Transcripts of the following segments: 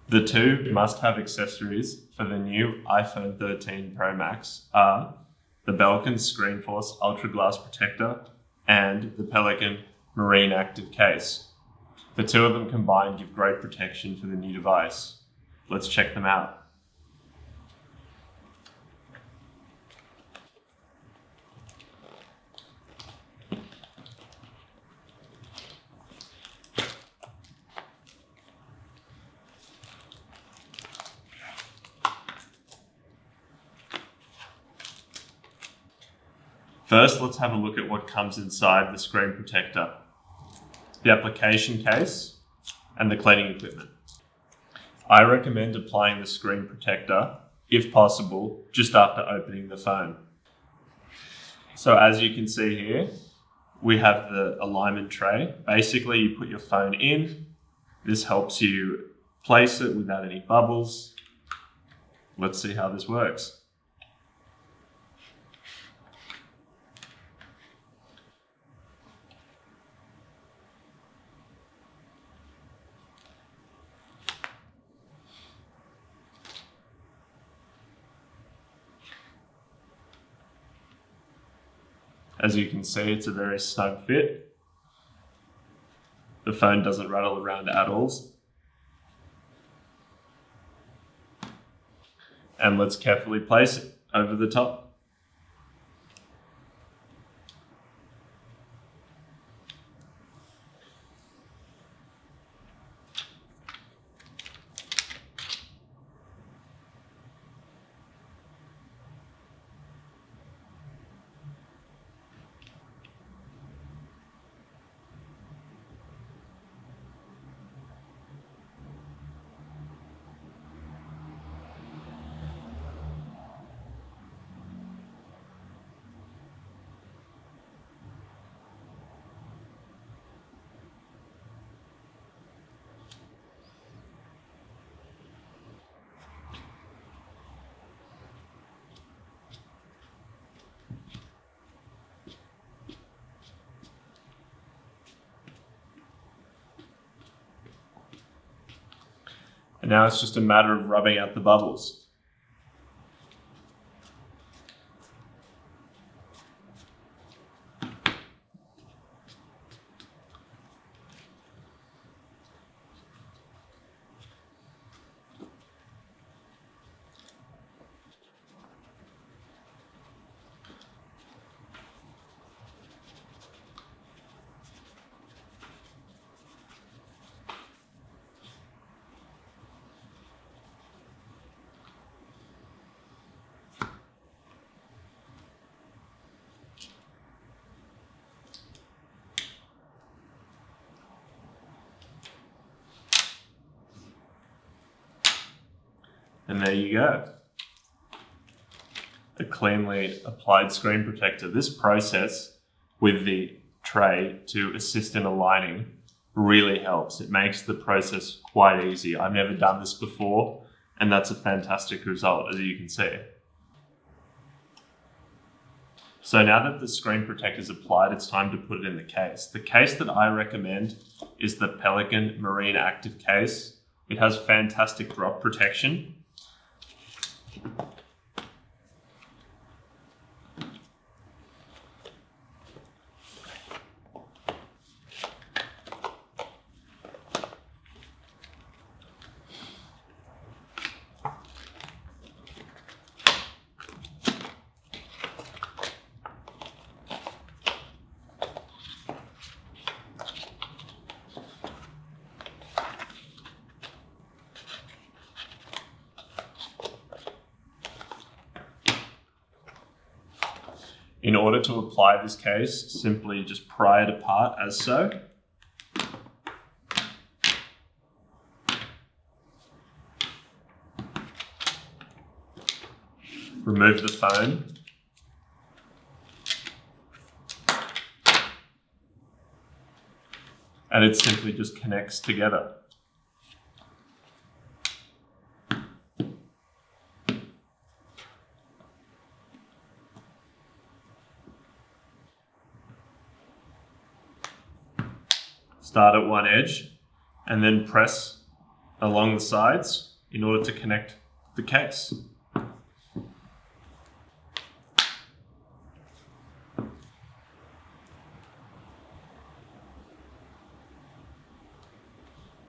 The two must-have accessories for the new iPhone 13 Pro Max are the Belkin Screenforce Ultraglass protector and the Pelican Marine Active case. The two of them combined give great protection for the new device. Let's check them out. First, let's have a look at what comes inside the screen protector: the application case and the cleaning equipment. I recommend applying the screen protector, if possible, just after opening the phone. So as you can see here, we have the alignment tray. Basically, you put your phone in. This helps you place it without any bubbles. Let's see how this works. As you can see, it's a very snug fit. The phone doesn't rattle around at all. And let's carefully place it over the top. And now it's just a matter of rubbing out the bubbles. And there you go. A cleanly applied screen protector. This process with the tray to assist in aligning really helps. It makes the process quite easy. I've never done this before, and that's a fantastic result, as you can see. So now that the screen protector is applied, it's time to put it in the case. The case that I recommend is the Pelican Marine Active case. It has fantastic drop protection. In order to apply this case, simply just pry it apart as so. Remove the phone. And it simply just connects together. Start at one edge and then press along the sides in order to connect the case.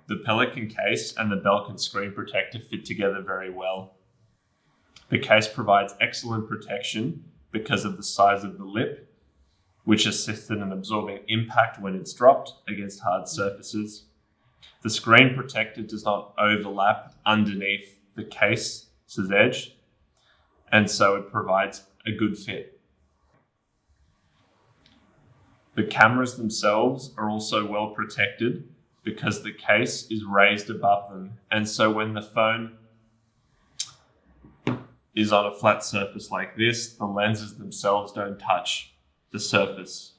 The Pelican case and the Belkin screen protector fit together very well. The case provides excellent protection because of the size of the lip, which assists in absorbing impact when it's dropped against hard surfaces. The screen protector does not overlap underneath the case's edge, and so it provides a good fit. The cameras themselves are also well protected because the case is raised above them, and so when the phone is on a flat surface like this, the lenses themselves don't touch the surface.